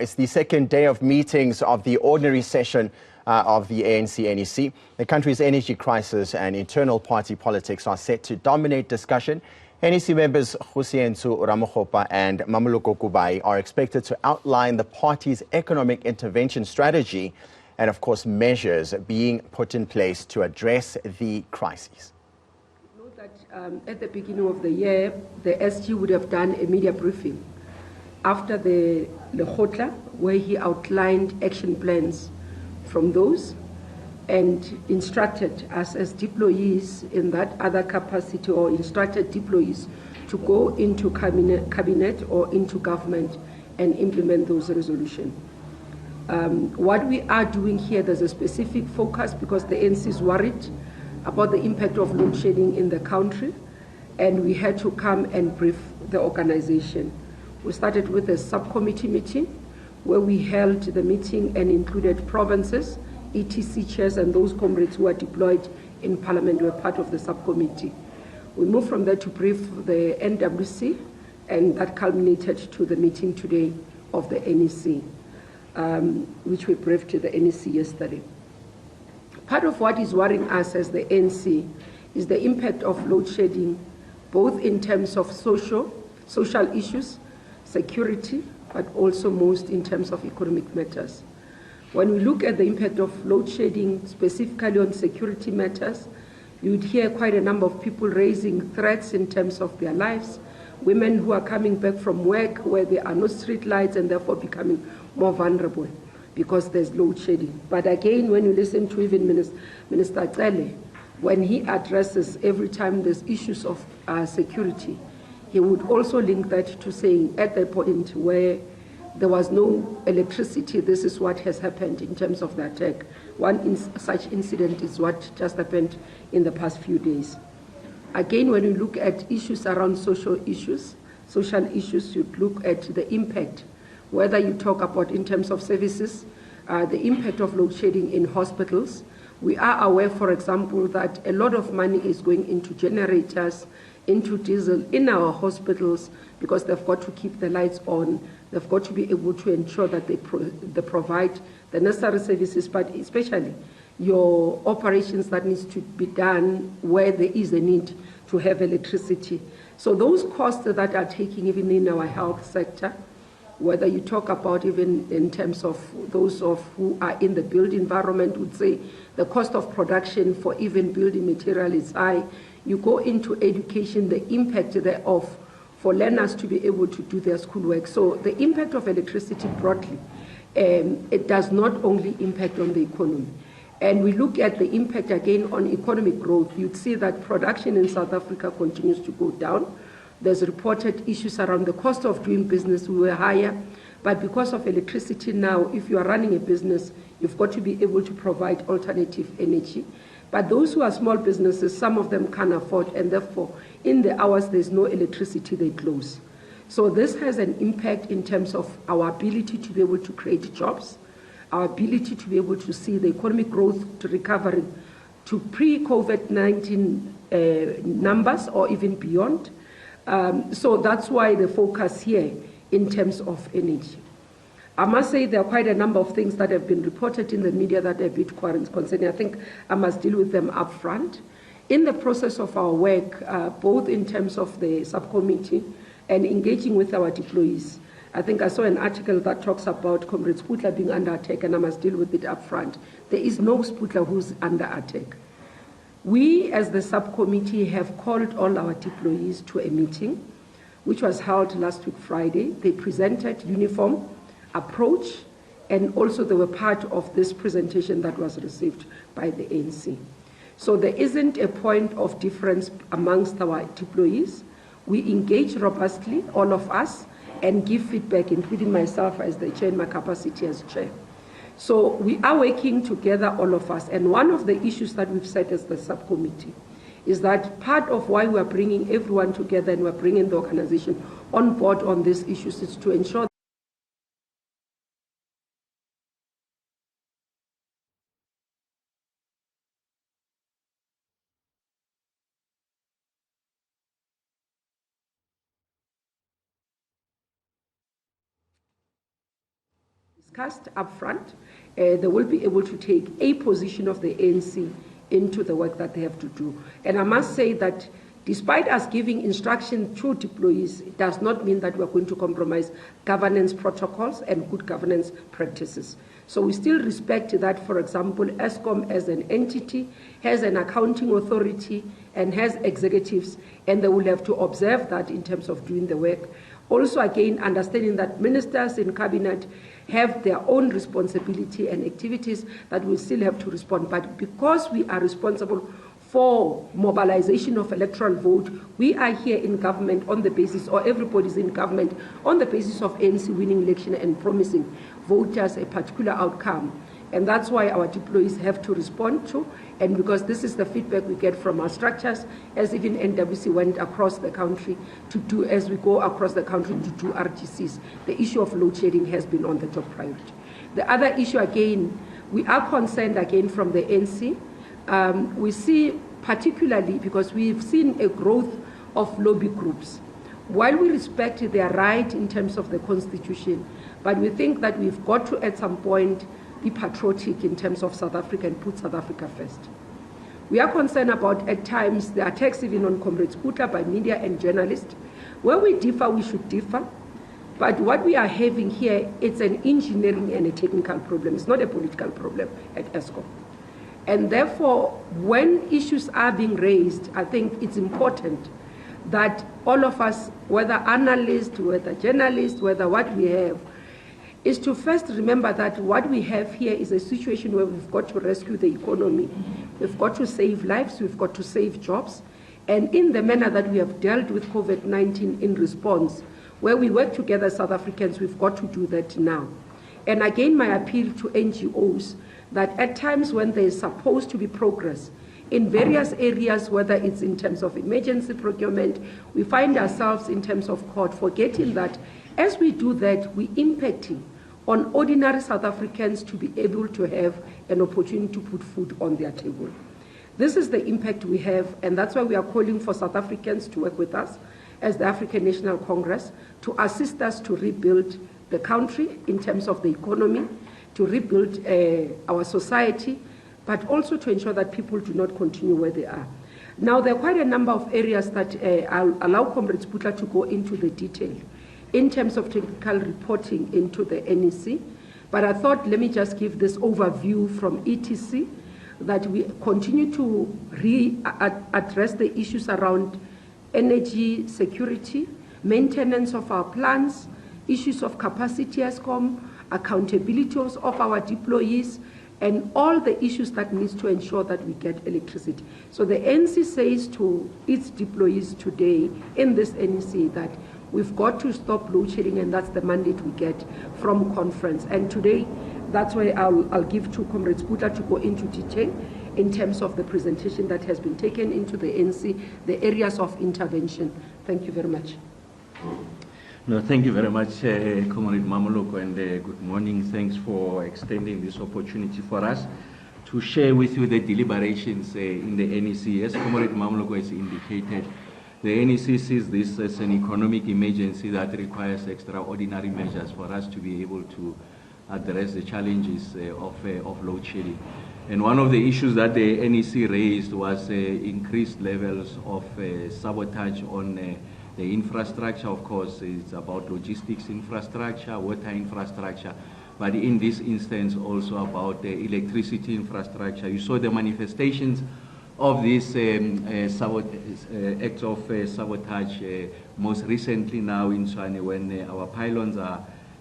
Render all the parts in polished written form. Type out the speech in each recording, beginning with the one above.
It's the second day of meetings of the ordinary session of the ANC NEC. The country's energy crisis and internal party politics are set to dominate discussion. NEC members Khusientsu Ramokgopa and Mamoloko Kubai are expected to outline the party's economic intervention strategy and, of course, measures being put in place to address the crises. Note that at the beginning of the year, the SG would have done a media briefing after the Lekgotla, where he outlined action plans from those and instructed us as deployees in that other capacity, or instructed deployees to go into cabinet or into government and implement those resolutions. What we are doing here, there's a specific focus because the ANC is worried about the impact of load shedding in the country, and we had to come and brief the organization. We started with a subcommittee meeting where we held the meeting and included provinces, ETC chairs, and those comrades who are deployed in Parliament were part of the subcommittee. We moved from there to brief the NWC, and that culminated to the meeting today of the NEC, which we briefed to the NEC yesterday. Part of what is worrying us as the ANC is the impact of load shedding, both in terms of social issues, security, but also most in terms of economic matters. When we look at the impact of load shedding, specifically on security matters, you would hear quite a number of people raising threats in terms of their lives, women who are coming back from work where there are no street lights and therefore becoming more vulnerable because there's load shedding. But again, when you listen to even Minister Cele, when he addresses every time there's issues of security, he would also link that to saying at the point where there was no electricity, this is what has happened in terms of the attack. One such incident is what just happened in the past few days. Again, when you look at issues around social issues, you'd look at the impact, whether you talk about in terms of services, the impact of load shedding in hospitals. We are aware, for example, that a lot of money is going into generators, into diesel in our hospitals because they've got to keep the lights on. They've got to be able to ensure that they provide the necessary services, but especially your operations that needs to be done where there is a need to have electricity. So those costs that are taking even in our health sector, whether you talk about even in terms of those who are in the build environment, would say the cost of production for even building material is high. You go into education, the impact thereof for learners to be able to do their schoolwork. So the impact of electricity broadly, it does not only impact on the economy. And we look at the impact again on economic growth. You'd see that production in South Africa continues to go down. There's reported issues around the cost of doing business. We were higher, but because of electricity now, if you are running a business, you've got to be able to provide alternative energy. But those who are small businesses, some of them can't afford, and therefore, in the hours there's no electricity, they close. So this has an impact in terms of our ability to be able to create jobs, our ability to be able to see the economic growth to recovering to pre-COVID-19 numbers or even beyond. So that's why the focus here in terms of energy. I must say there are quite a number of things that have been reported in the media that are a bit concerning. I think I must deal with them up front. In the process of our work, both in terms of the subcommittee and engaging with our deployees, I think I saw an article that talks about Comrade Sputla being under attack, and I must deal with it up front. There is no Sputla who's under attack. We, as the subcommittee, have called all our deployees to a meeting, which was held last week, Friday. They presented uniform approach, and also they were part of this presentation that was received by the ANC. So there isn't a point of difference amongst our deployees. We engage robustly, all of us, and give feedback, including myself as the chair in my capacity as chair. So we are working together, all of us, and one of the issues that we've set as the subcommittee is that part of why we are bringing everyone together and we're bringing the organization on board on these issues is to ensure discussed up front, they will be able to take a position of the ANC into the work that they have to do. And I must say that despite us giving instruction to deployees, it does not mean that we're going to compromise governance protocols and good governance practices. So we still respect that, for example, ESCOM as an entity has an accounting authority and has executives, and they will have to observe that in terms of doing the work. Also, again, understanding that ministers in cabinet have their own responsibility and activities that will still have to respond. But because we are responsible for mobilization of electoral vote, we are here in government on the basis, or everybody's in government on the basis of ANC winning election and promising voters a particular outcome. And that's why our deployees have to respond to, and because this is the feedback we get from our structures, as even NWC went across the country to do, as we go across the country to do RTCs, the issue of load shedding has been on the top priority. The other issue, again, we are concerned again from the ANC. We see particularly because we've seen a growth of lobby groups. While we respect their right in terms of the Constitution, but we think that we've got to at some point be patriotic in terms of South Africa and put South Africa first. We are concerned about, at times, the attacks even on Comrade Scooter by media and journalists. Where we differ, we should differ. But what we are having here, it's an engineering and a technical problem. It's not a political problem at ESCOM. And therefore, when issues are being raised, I think it's important that all of us, whether analysts, whether journalists, whether what we have, is to first remember that what we have here is a situation where we've got to rescue the economy. We've got to save lives, we've got to save jobs. And in the manner that we have dealt with COVID-19 in response, where we work together, South Africans, we've got to do that now. And again, my appeal to NGOs, that at times when there is supposed to be progress in various areas, whether it's in terms of emergency procurement, we find ourselves in terms of court forgetting that as we do that, we're impacting on ordinary South Africans to be able to have an opportunity to put food on their table. This is the impact we have, and that's why we are calling for South Africans to work with us as the African National Congress to assist us to rebuild the country in terms of the economy, to rebuild our society, but also to ensure that people do not continue where they are. Now, there are quite a number of areas that I'll allow Comrade Sputla to go into the detail in terms of technical reporting into the NEC. But I thought, let me just give this overview from ETC, that we continue to address the issues around energy security, maintenance of our plants, issues of capacity ESCOM, accountability of our deployees, and all the issues that needs to ensure that we get electricity. So the ANC says to its deployees today in this NEC that we've got to stop load shedding, and that's the mandate we get from conference. And today, that's why I'll give to Comrade Sputla to go into detail in terms of the presentation that has been taken into the ANC, the areas of intervention. Thank you very much. No, thank you very much, Comrade Mamoloko, and good morning. Thanks for extending this opportunity for us to share with you the deliberations in the NEC. As Comrade Mamoloko has indicated, the NEC sees this as an economic emergency that requires extraordinary measures for us to be able to address the challenges of load shedding. And one of the issues that the NEC raised was increased levels of sabotage on the infrastructure. Of course, it's about logistics infrastructure, water infrastructure, but in this instance also about the electricity infrastructure. You saw the manifestations of these acts of sabotage most recently now in Tshwane, when our pylons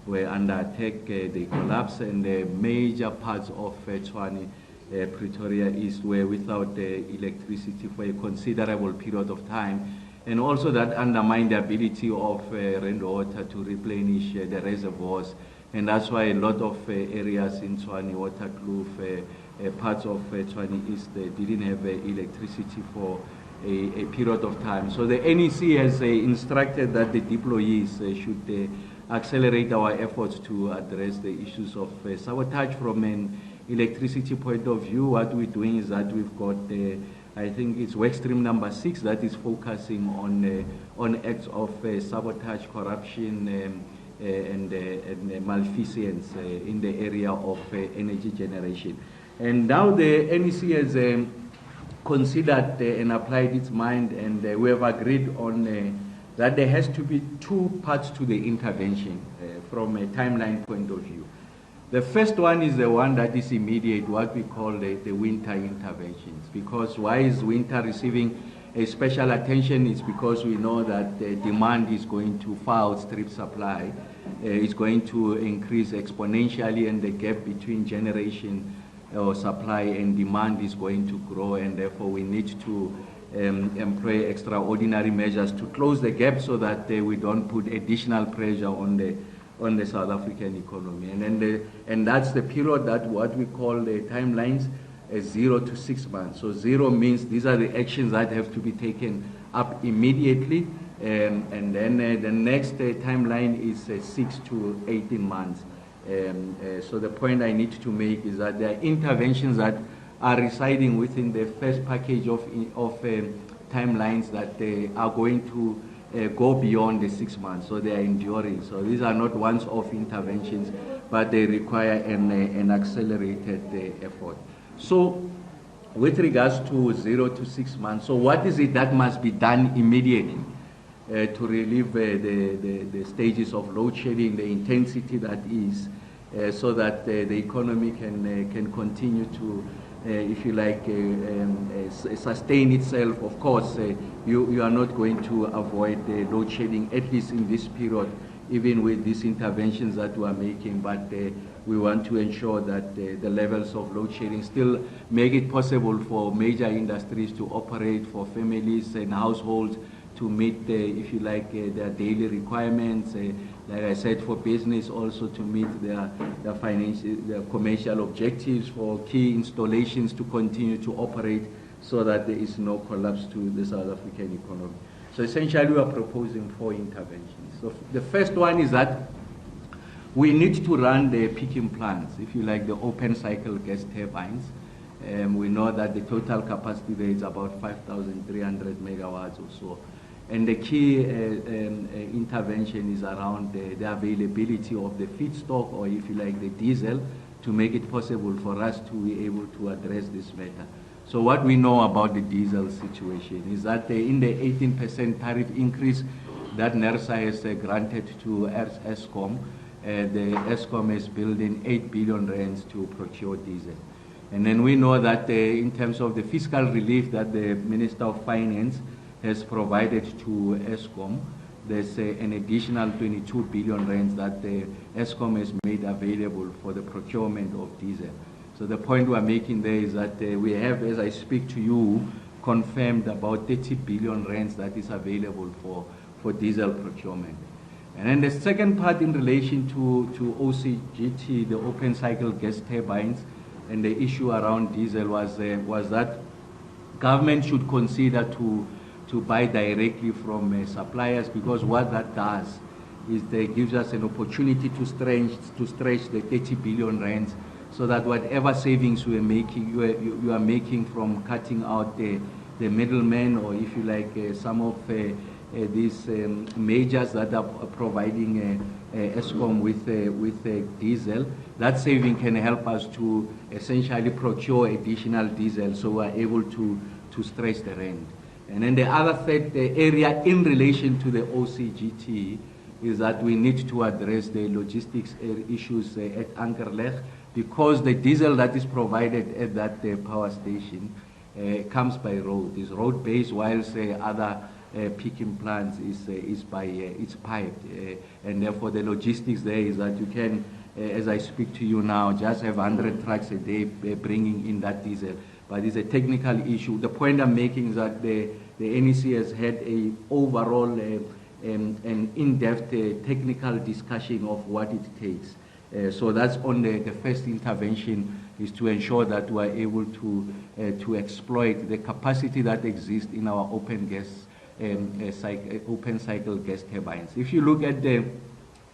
were under attack, they collapsed, and major parts of Tshwane, Pretoria East, were without electricity for a considerable period of time. And also that undermined the ability of rainwater to replenish the reservoirs. And that's why a lot of areas in Tshwane, Waterkloof, parts of Tshwane East didn't have electricity for a period of time. So the NEC has instructed that the deployees should accelerate our efforts to address the issues of sabotage from an electricity point of view. What we're doing is that we've got I think it's work stream number 6 that is focusing on acts of sabotage, corruption, and malfeasance in the area of energy generation. And now the NEC has considered and applied its mind, and we have agreed on that there has to be two parts to the intervention from a timeline point of view. The first one is the one that is immediate, what we call the winter interventions. Because why is winter receiving a special attention? It's because we know that the demand is going to far outstrip supply. It's going to increase exponentially, and the gap between generation or supply and demand is going to grow, and therefore we need to employ extraordinary measures to close the gap so that we don't put additional pressure on the South African economy. And that's the period that what we call the timelines 0 to 6 months. So 0 means these are the actions that have to be taken up immediately, and then the next timeline is 6 to 18 months. So the point I need to make is that there are interventions that are residing within the first package of timelines that are going to go beyond the 6 months, so they are enduring. So these are not once-off interventions, but they require an accelerated effort. So with regards to 0 to 6 months, so what is it that must be done immediately to relieve the stages of load shedding, the intensity that is, so that the economy can continue to, if you like, sustain itself? Of course, you are not going to avoid the load shedding, at least in this period, even with these interventions that we are making, but we want to ensure that the levels of load shedding still make it possible for major industries to operate, for families and households to meet, if you like, their daily requirements. Like I said, for business also to meet their financial, their commercial objectives, for key installations to continue to operate so that there is no collapse to the South African economy. So essentially we are proposing 4 interventions. So the first one is that we need to run the peaking plants, if you like, the open cycle gas turbines. We know that the total capacity there is about 5,300 megawatts or so. And the key intervention is around the availability of the feedstock, or if you like, the diesel, to make it possible for us to be able to address this matter. So what we know about the diesel situation is that in the 18% tariff increase that NERSA has granted to Eskom, the Eskom is building 8 billion rands to procure diesel. And then we know that in terms of the fiscal relief that the Minister of Finance has provided to Eskom, there's an additional 22 billion rands that the Eskom has made available for the procurement of diesel. So the point we're making there is that we have, as I speak to you, confirmed about 30 billion rands that is available for diesel procurement. And then the second part in relation to OCGT, the open cycle gas turbines, and the issue around diesel was that government should consider to buy directly from suppliers, because what that does is it gives us an opportunity to stretch the 30 billion rands, so that whatever savings we are making, you are making from cutting out the middlemen, or if you like, some of these measures that are providing Eskom with diesel, that saving can help us to essentially procure additional diesel, so we are able to stretch the rand. And then the other third area in relation to the OCGT is that we need to address the logistics issues at Ankerleg, because the diesel that is provided at that power station comes by road. It's road-based, whilst other peaking plants is by it's piped, and therefore the logistics there is that you can, as I speak to you now, just have 100 trucks a day bringing in that diesel. But it's a technical issue. The point I'm making is that the NEC has had a overall an in-depth technical discussion of what it takes. So that's on the first intervention, is to ensure that we are able to exploit the capacity that exists in our open cycle gas turbines. If you look at the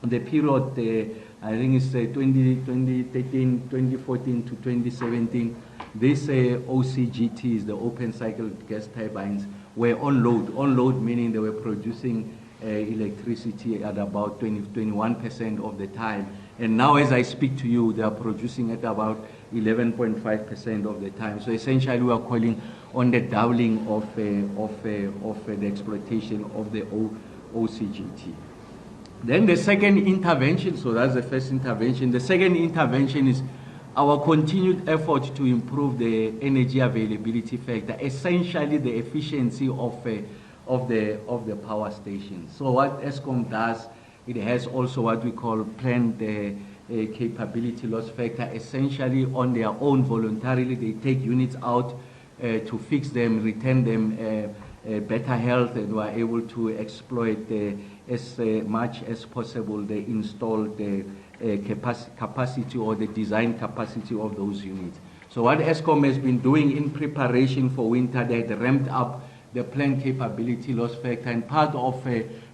period, I think it's 2013, 2014 to 2017, this OCGTs, the open cycle gas turbines, were on load. On load meaning they were producing electricity at about 21% of the time. And now as I speak to you, they are producing at about 11.5% of the time. So essentially we are calling on the doubling of the exploitation of the OCGT. Then the second intervention, so that's the first intervention. The second intervention is our continued effort to improve the energy availability factor, essentially the efficiency of the power station. So what ESCOM does, it has also what we call planned capability loss factor. Essentially on their own, voluntarily, they take units out to fix them, return them better health, and were able to exploit as much as possible the installed capacity or the design capacity of those units. So what ESCOM has been doing in preparation for winter, they had ramped up the planned capability loss factor, and part of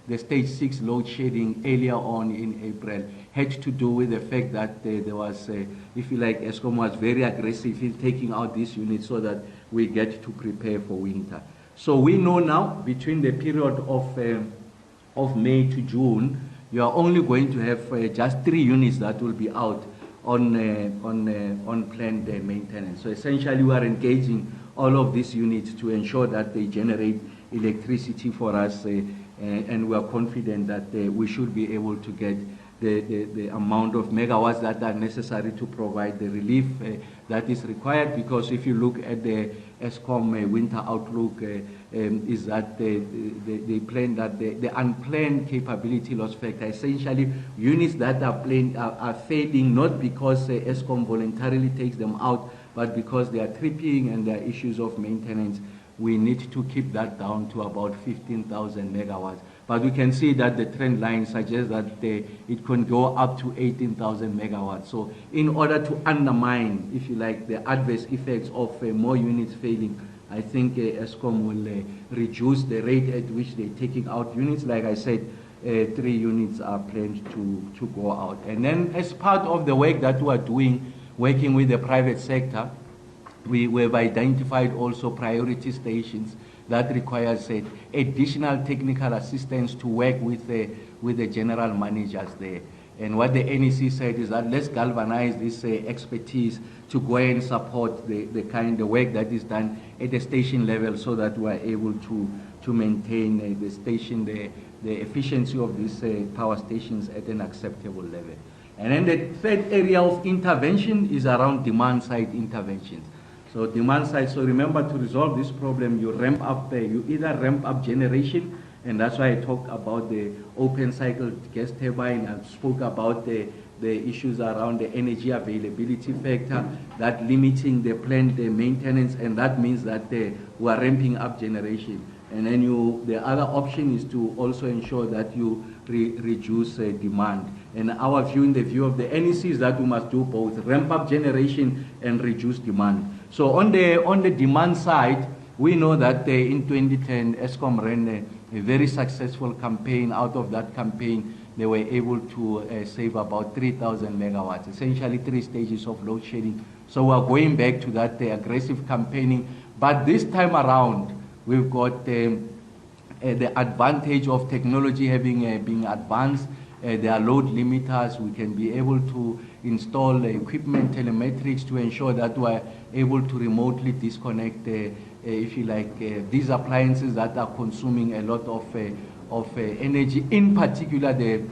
the stage 6 load shedding earlier on in April had to do with the fact that there was, if you like, ESCOM was very aggressive in taking out these units so that we get to prepare for winter. So we know now between the period of May to June, you are only going to have just 3 units that will be out on planned maintenance. So essentially we are engaging all of these units to ensure that they generate electricity for us, and we are confident that we should be able to get the amount of megawatts that are necessary to provide the relief that is required. Because if you look at the ESCOM winter outlook, is that they plan that the unplanned capability loss factor, essentially units that are failing not because ESCOM voluntarily takes them out, but because they are tripping and there are issues of maintenance. We need to keep that down to about 15,000 megawatts. But we can see that the trend line suggests that it can go up to 18,000 megawatts. So in order to undermine, if you like, the adverse effects of more units failing, I think ESCOM will reduce the rate at which they're taking out units. Like I said, 3 units are planned to go out. And then as part of the work that we are doing, working with the private sector, we have identified also priority stations that requires additional technical assistance to work with the general managers there. And what the NEC said is that let's galvanize this expertise to go and support the kind of work that is done at the station level, so that we are able to maintain the station, the efficiency of these power stations at an acceptable level. And then the third area of intervention is around demand side interventions. So demand side, so remember, to resolve this problem, you either ramp up generation, and that's why I talked about the open cycle gas turbine. I spoke about the issues around the energy availability factor, that limiting the planned maintenance, and that means that we are ramping up generation. And then the other option is to also ensure that you reduce demand. And our view, in the view of the NEC, is that we must do both, ramp up generation and reduce demand. So on the demand side, we know that in 2010, ESCOM ran a very successful campaign. Out of that campaign, they were able to save about 3,000 megawatts, essentially 3 stages of load shedding. So we're going back to that aggressive campaigning. But this time around, we've got the advantage of technology having being advanced. There are load limiters. We can be able to install equipment telemetrics to ensure that we're able to remotely disconnect, if you like, these appliances that are consuming a lot of energy, in particular the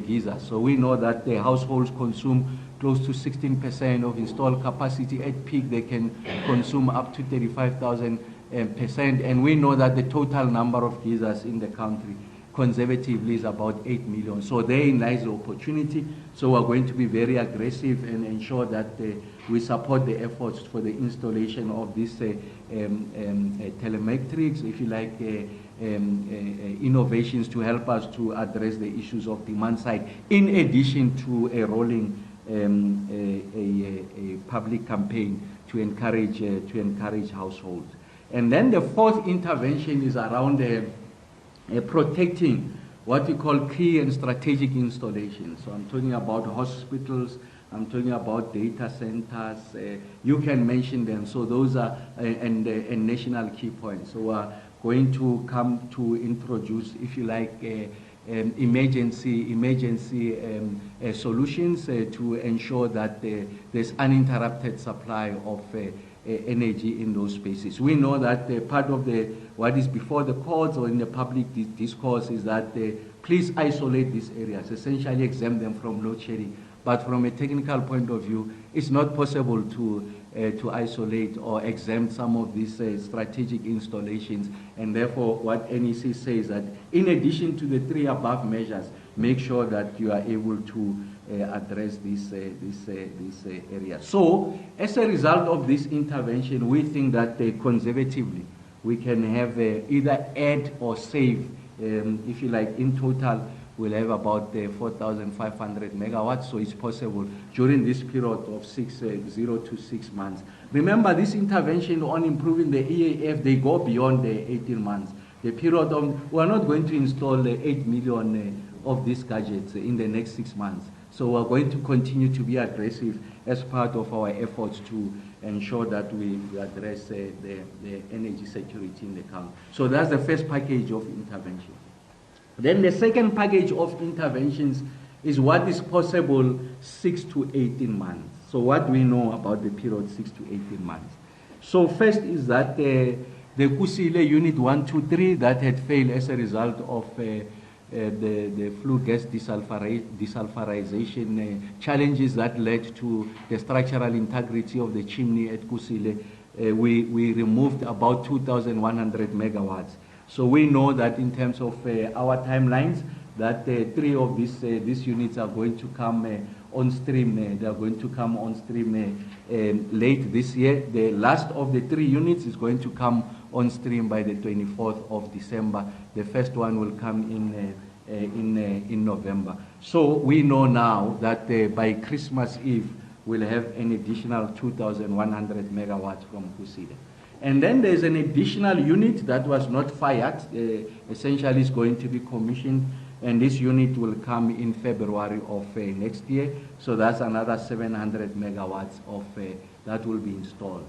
geysers. So we know that the households consume close to 16% of installed capacity. At peak, they can consume up to 35,000%, and we know that the total number of geysers in the country conservatively is about 8 million. So therein lies the opportunity. So we're going to be very aggressive and ensure that we support the efforts for the installation of these telemetrics, if you like, innovations to help us to address the issues of demand side, in addition to a rolling a public campaign to encourage households. And then the fourth intervention is around protecting what we call key and strategic installations. So I'm talking about hospitals, I'm talking about data centers, you can mention them. So those are and national key points. So going to come to introduce, if you like, emergency solutions to ensure that there's uninterrupted supply of energy in those spaces. We know that part of what is before the courts or in the public discourse is that please isolate these areas, essentially exempt them from load shedding. But from a technical point of view, it's not possible to isolate or exempt some of these strategic installations. And therefore, what NEC says that in addition to the 3 above measures, make sure that you are able to address this area. So, as a result of this intervention, we think that conservatively, we can have either add or save, if you like, in total, we'll have about 4,500 megawatts, so it's possible during this period of 0 to 6 months. Remember, this intervention on improving the EAF, they go beyond the 18 months. The period of, we're not going to install 8 million of these gadgets in the next 6 months. So we're going to continue to be aggressive as part of our efforts to ensure that we address the energy security in the country. So that's the first package of intervention. Then the second package of interventions is what is possible 6 to 18 months. So what we know about the period 6 to 18 months. So first is that the Kusile Unit 1, 2, 3 that had failed as a result of the flue gas desulfurization challenges that led to the structural integrity of the chimney at Kusile, we removed about 2,100 megawatts. So we know that in terms of our timelines, that 3 of these units are going to come on stream. They are going to come on stream late this year. The last of the 3 units is going to come on stream by the 24th of December. The first one will come in November. So we know now that by Christmas Eve, we'll have an additional 2,100 megawatts from Kusile. And then there's an additional unit that was not fired, essentially is going to be commissioned, and this unit will come in February of next year. So that's another 700 megawatts of that will be installed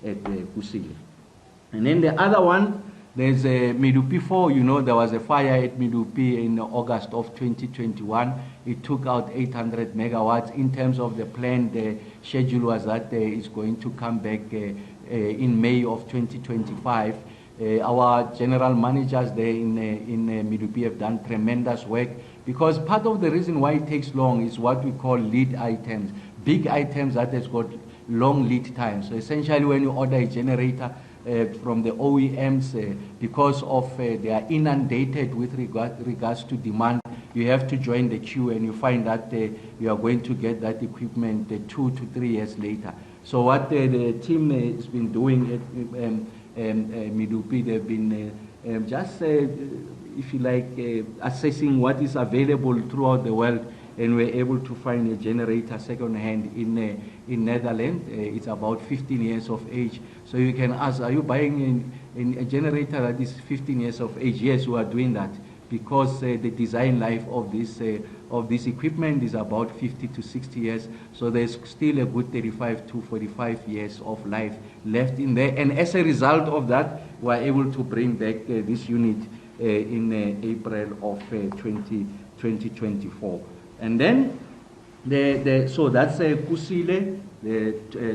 at Kusile. And then the other one, there's Medupi 4. You know, there was a fire at Medupi in August of 2021. It took out 800 megawatts. In terms of the plan, the schedule was that it's going to come back in May of 2025. Our general managers there in Medupi have done tremendous work, because part of the reason why it takes long is what we call lead items, big items that has got long lead times. So essentially, when you order a generator from the OEMs, because of they are inundated with regards to demand, you have to join the queue, and you find that you are going to get that equipment 2 to 3 years later. So what the team has been doing at Medupi, they've been just, if you like, assessing what is available throughout the world, and we're able to find a generator second-hand in Netherlands. It's about 15 years of age. So you can ask, are you buying a generator that is 15 years of age? Yes, we are doing that, because the design life of this equipment is about 50 to 60 years. So there's still a good 35 to 45 years of life left in there. And as a result of that, we're able to bring back this unit in April of 2024. And then, so that's Kusile, the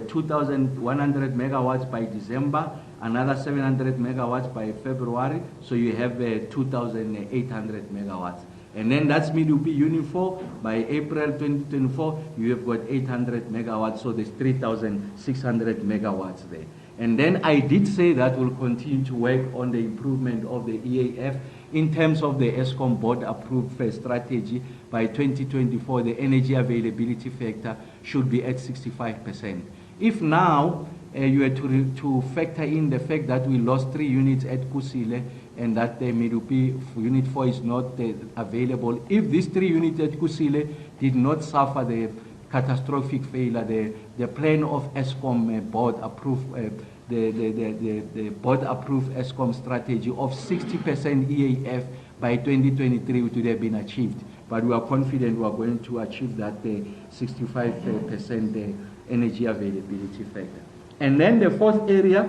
2,100 megawatts by December, another 700 megawatts by February, so you have 2,800 megawatts. And then that's Medupi Unit 4. By April 2024, you have got 800 megawatts, so there's 3,600 megawatts there. And then I did say that we'll continue to work on the improvement of the EAF in terms of the ESCOM board-approved strategy. By 2024, the energy availability factor should be at 65%. If now you are to factor in the fact that we lost 3 units at Kusile and that the Medupi Unit 4 is not available, if these 3 units at Kusile did not suffer the catastrophic failure, the plan of ESCOM board-approved the board-approved ESCOM strategy of 60% EAF by 2023 would have been achieved. But we are confident we are going to achieve that 65% energy availability factor. And then the fourth area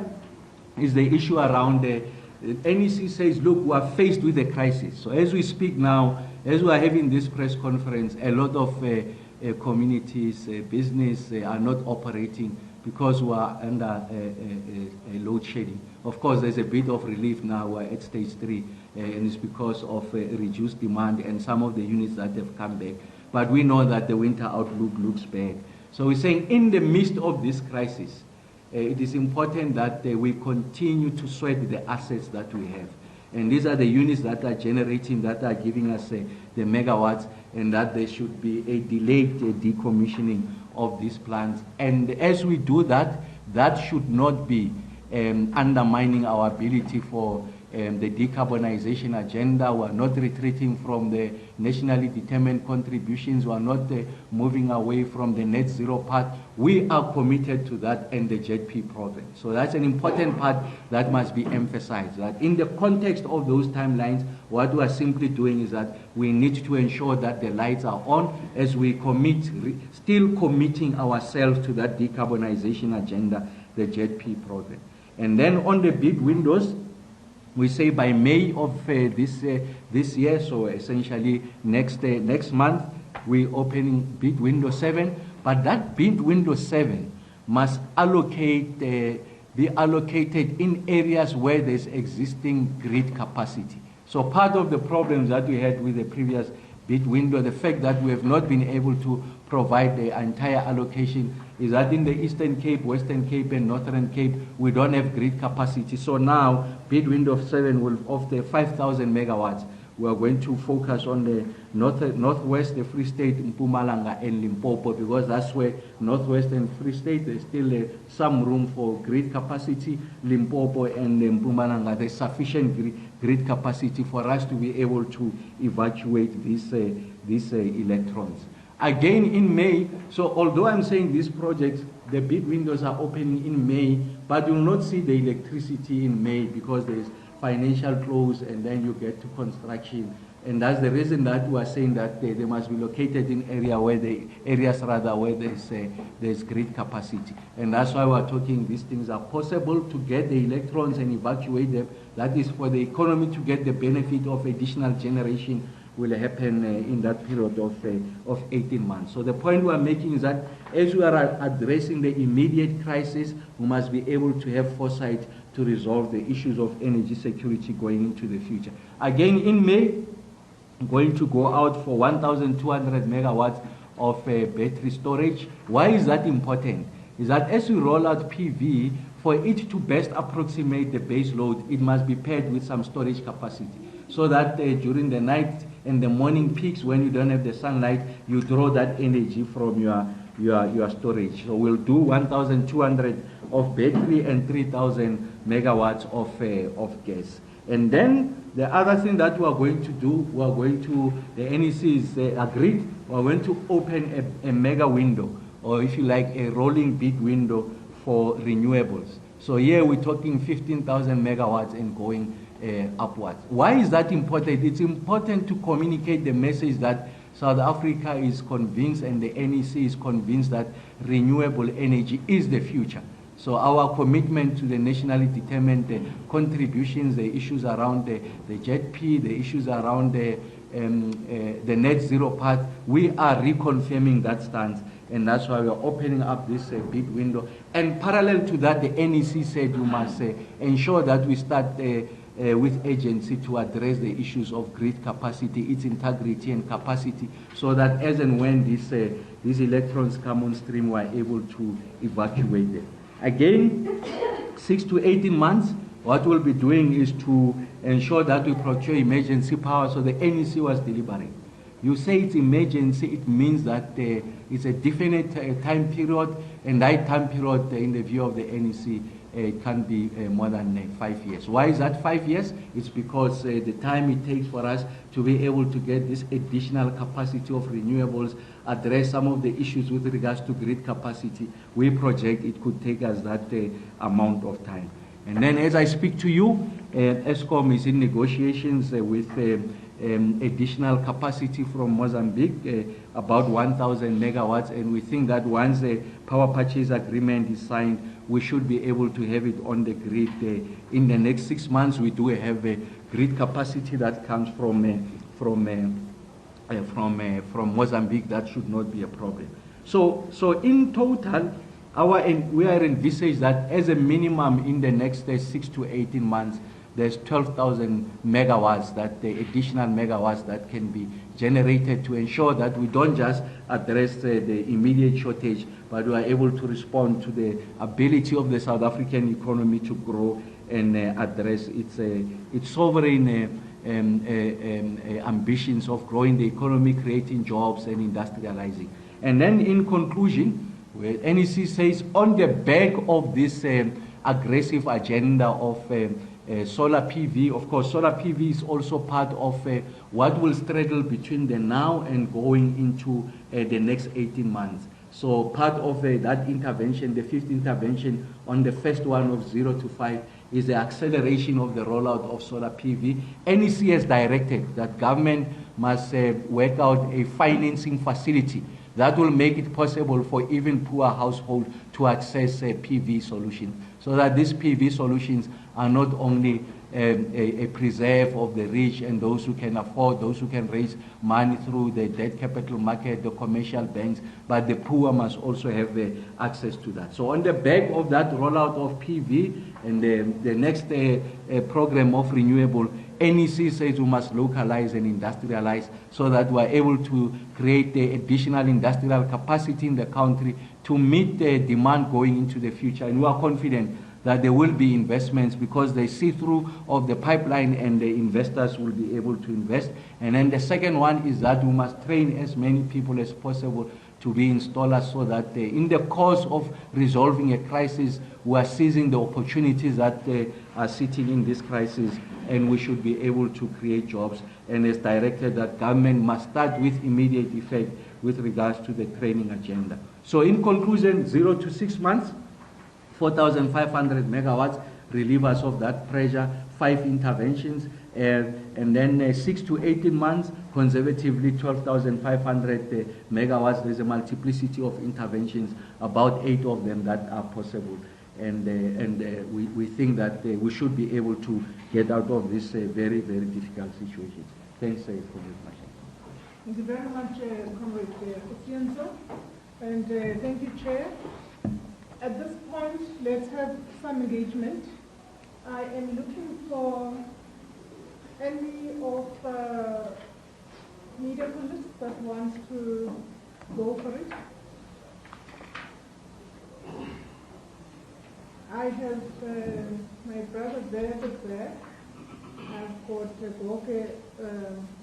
is the issue around The NEC says, look, we are faced with a crisis. So as we speak now, as we are having this press conference, a lot of communities, business are not operating because we are under a load shedding. Of course, there's a bit of relief now. We're at stage 3, and it's because of reduced demand and some of the units that have come back. But we know that the winter outlook looks bad. So we're saying in the midst of this crisis, it is important that we continue to sweat the assets that we have. And these are the units that are generating, that are giving us the megawatts, and that there should be a delayed decommissioning of these plants. And as we do that, that should not be undermining our ability for the decarbonization agenda. We are not retreating from the nationally determined contributions. We are not moving away from the net zero path. We are committed to that and the JETP program. So that's an important part that must be emphasized, that in the context of those timelines, what we are simply doing is that we need to ensure that the lights are on as we commit, still committing ourselves to that decarbonization agenda, the JETP program. And then on the bid windows, we say by May of this year, so essentially next month, we're opening bid window 7. But that bid window 7 must be allocated in areas where there's existing grid capacity. So part of the problems that we had with the previous bid window, the fact that we have not been able to provide the entire allocation, is that in the Eastern Cape, Western Cape, and Northern Cape, we don't have grid capacity. So now, bid window 7 will, of the 5,000 megawatts, we are going to focus on the Northwest, the Free State, Mpumalanga, and Limpopo, because that's where Northwest and Free State, there's still some room for grid capacity. Limpopo and Mpumalanga, there's sufficient grid capacity for us to be able to evacuate these electrons. Again in May, so although I'm saying these projects, the bid windows are opening in May, but you'll not see the electricity in May because there's financial close and then you get to construction. And that's the reason that we are saying that they must be located in areas where there's grid capacity. And that's why we're talking these things are possible to get the electrons and evacuate them. That is for the economy to get the benefit of additional generation will happen in that period of 18 months. So the point we are making is that as we are addressing the immediate crisis, we must be able to have foresight to resolve the issues of energy security going into the future. Again, in May, I'm going to go out for 1,200 megawatts of battery storage. Why is that important? Is that as we roll out PV, for it to best approximate the base load, it must be paired with some storage capacity, so that during the night and the morning peaks, when you don't have the sunlight, you draw that energy from your storage. So we'll do 1,200 of battery and 3,000 megawatts of gas. And then the other thing that we are going to do, the NEC is agreed, we are going to open a mega window, or if you like, a rolling bid window for renewables. So here we're talking 15,000 megawatts and going upwards. Why is that important? It's important to communicate the message that South Africa is convinced and the NEC is convinced that renewable energy is the future. So our commitment to the nationally determined contributions, the issues around the JETP, the issues around the net zero path, we are reconfirming that stance. And that's why we're opening up this bid window. And parallel to that, the NEC said you must ensure that we start with agency to address the issues of grid capacity, its integrity and capacity, so that as and when these electrons come on stream, we're able to evacuate them. Again, 6 to 18 months, what we'll be doing is to ensure that we procure emergency power. So the NEC was deliberating. You say it's emergency, it means that it's a definite time period, and that time period, in the view of the NEC, it can be more than 5 years. Why is that 5 years? It's because the time it takes for us to be able to get this additional capacity of renewables, address some of the issues with regards to grid capacity. We project it could take us that amount of time. And then as I speak to you, ESCOM is in negotiations with additional capacity from Mozambique, about 1,000 megawatts, and we think that once the power purchase agreement is signed, we should be able to have it on the grid in the next 6 months. We do have a grid capacity that comes from Mozambique. That should not be a problem. So in total, we are envisaged that as a minimum in the next 6 to 18 months, there's 12,000 megawatts, that the additional megawatts that can be generated to ensure that we don't just address the immediate shortage, but we are able to respond to the ability of the South African economy to grow and address its sovereign ambitions of growing the economy, creating jobs and industrializing. And then in conclusion, NEC says on the back of this aggressive agenda of solar PV, of course, solar PV is also part of what will straddle between the now and going into the next 18 months. So part of that intervention, the fifth intervention on the first one of 0 to 5, is the acceleration of the rollout of solar PV. NEC has directed that government must work out a financing facility that will make it possible for even poor households to access PV solutions, so that these PV solutions are not only a preserve of the rich and those who can afford, those who can raise money through the debt capital market, the commercial banks, but the poor must also have access to that. So on the back of that rollout of PV and the next program of renewable, NEC says we must localize and industrialize so that we are able to create the additional industrial capacity in the country to meet the demand going into the future. And we are confident that there will be investments because they see through of the pipeline and the investors will be able to invest. And then the second one is that we must train as many people as possible to be installers so that in the course of resolving a crisis, we are seizing the opportunities that are sitting in this crisis, and we should be able to create jobs. And as directed, that government must start with immediate effect with regards to the training agenda. So in conclusion, 0 to 6 months, 4,500 megawatts relieve us of that pressure, 5 interventions, and then 6 to 18 months, conservatively 12,500 megawatts. There's a multiplicity of interventions, about 8 of them that are possible. And we think that we should be able to get out of this very, very difficult situation. Thanks for your question. Thank you very much, Comrade Osienzo. And thank you, Chair. At this point, let's have some engagement. I am looking for any of media colleagues that wants to go for it. I have my brother there at the back. I've got Goke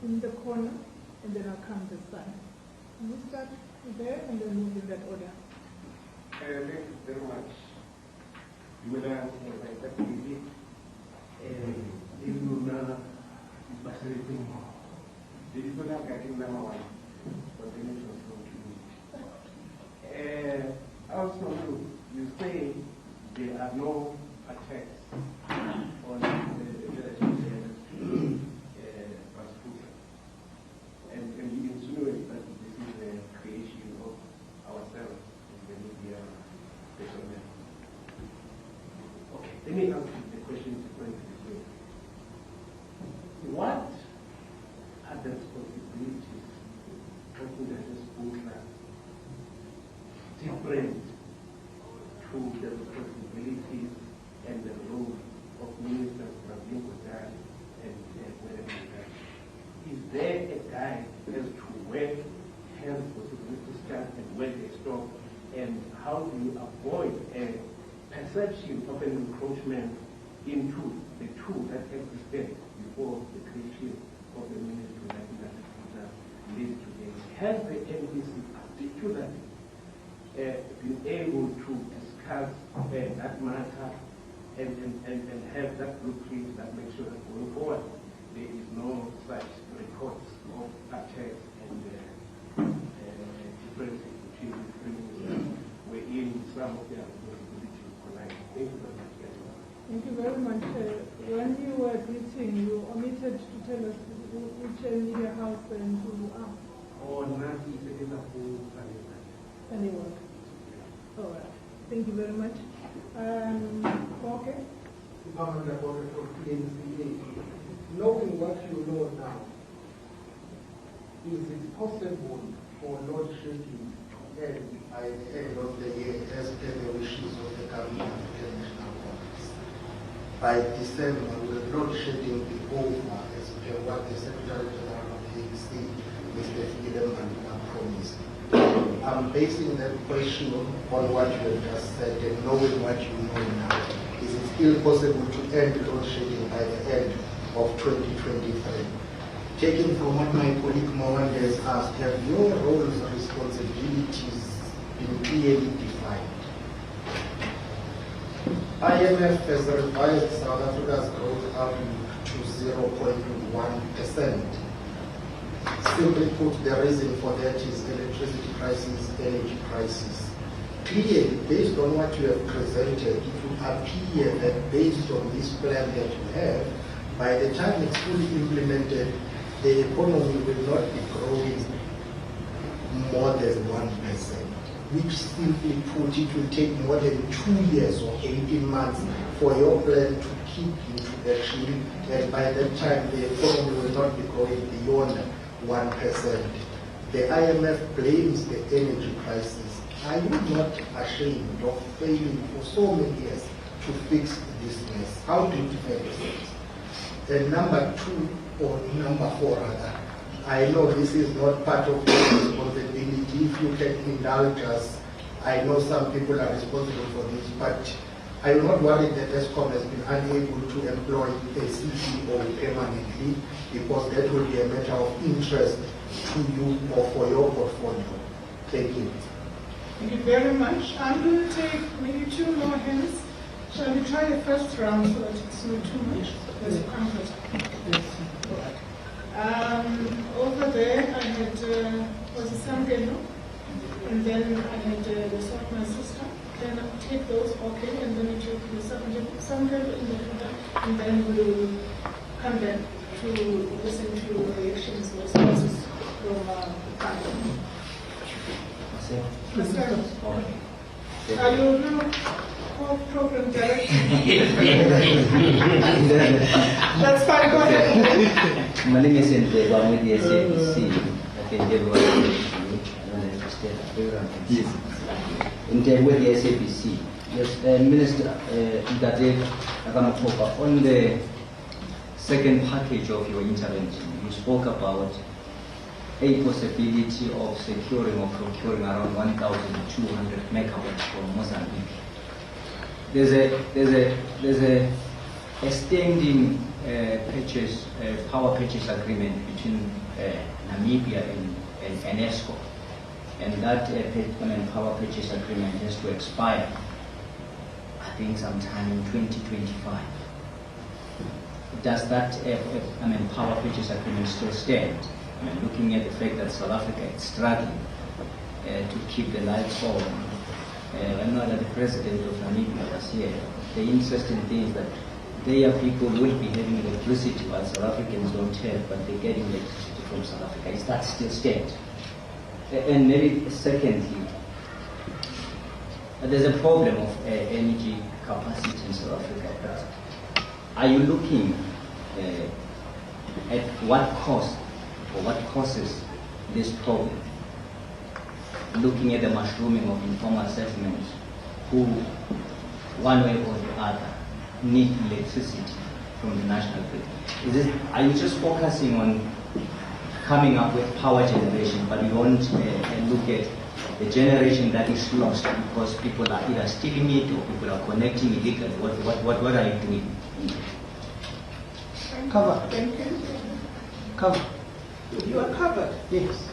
in the corner, and then I'll come this side. Can we start there and then move in that order? Thank you very much. Madam Secretary, also, you say there are no attacks on the and you insinuate that this is a creation of ourselves in the media. Okay, let me ask you the question sequentially. What are the responsibilities of the Spooler different to the responsibilities and the role of Ministers Pravin Gordhan and whatever? Is there a guide as to where health possibilities start and where they stop, and how do you avoid a perception of an encroachment into the two that existed before the creation of the ministry that leads today? Has the NEC particularly been able to discuss that matter and have that blueprint that makes sure that going forward there is no such records of attacks and differences between the three ministers wherein some of their responsibilities collide? Thank you very much. Thank you very much. When you were greeting, you omitted to tell us which media house and who are? Oh, Nati is a full Anyone? All right. Thank you very much. Okay. Knowing what you know now, is it possible for load shedding to end by the end of the year as per the wishes of the government of the National Congress? By December, will load shedding be over as per what the Secretary General of the ANC, Mr. Fideman, promised? I'm basing that question on what you have just said and knowing what you know now. Is it still possible to end load shedding by the end of 2023? Taking from what my colleague Mohan has asked, have your roles and responsibilities been clearly defined? IMF has revised South Africa's growth outlook to 0.1%. Simply put, the reason for that is electricity crisis, energy crisis. Clearly, based on what you have presented, it would appear that based on this plan that you have, by the time it's fully implemented, the economy will not be growing more than 1%, which simply put, it will take more than 2 years or 18 months for your plan to kick into action, and by that time the economy will not be growing beyond 1%. The IMF blames the energy crisis. Are you not ashamed of failing for so many years to fix this mess? How do you fix it? And number 2, or number 4 rather, I know this is not part of your responsibility. If you can indulge us, I know some people are responsible for this, but I am not worried that ESCOM has been unable to employ a CEO permanently, because that will be a matter of interest to you or for your portfolio. Thank you. Thank you very much. I'm going to take maybe 2 more hands. Shall we try a first round so that it's not too much? There's a comfort. Over there, I had, was it Sangelo? And then I had the sort my sister. Then I'll take those, okay, and then we take the Sangelo in the front, and then we'll come back to listen to reactions and responses from the panel. Are you now program director? That's fine, go ahead. My name is Ente, I'm with the SAPC. I can give one Ente with the SAPC. Yes, Minister Ndate Akamapopa, on the second package of your intervention, you spoke about a possibility of securing or procuring around 1,200 megawatts from Mozambique. There's a extending power purchase agreement between Namibia and eNCA, and that power purchase agreement has to expire, I think, sometime in 2025. Does that power purchase agreement still stand? Looking at the fact that South Africa is struggling to keep the lights on. I know that the president of Namibia was here. The interesting thing is that their people will be having electricity while South Africans don't have, but they're getting electricity from South Africa. Is that still stand? And maybe secondly, there's a problem of energy capacity in South Africa. But are you looking at what cost or what causes this problem? Looking at the mushrooming of informal settlements who, one way or the other, need electricity from the national grid. Are you just focusing on coming up with power generation, but you won't look at the generation that is lost because people are either stealing it or people are connecting illegally? What are you doing? Cover. Thank you. Cover. You are covered. Yes.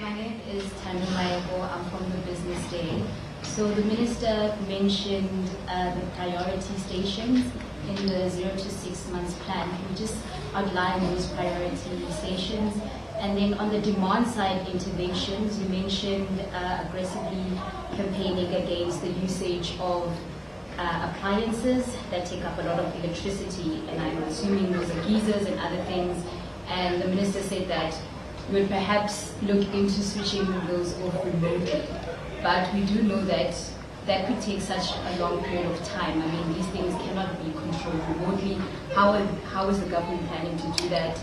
My name is Tanu Maeko. I'm from the Business Day. So the minister mentioned the priority stations in the 0 to 6 months plan. Can you just outline those priority stations? And then on the demand side interventions, you mentioned aggressively campaigning against the usage of appliances that take up a lot of electricity, and I'm assuming those are geysers and other things. And the minister said that we would perhaps look into switching those off remotely. But we do know that that could take such a long period of time. I mean, these things cannot be controlled remotely. How is the government planning to do that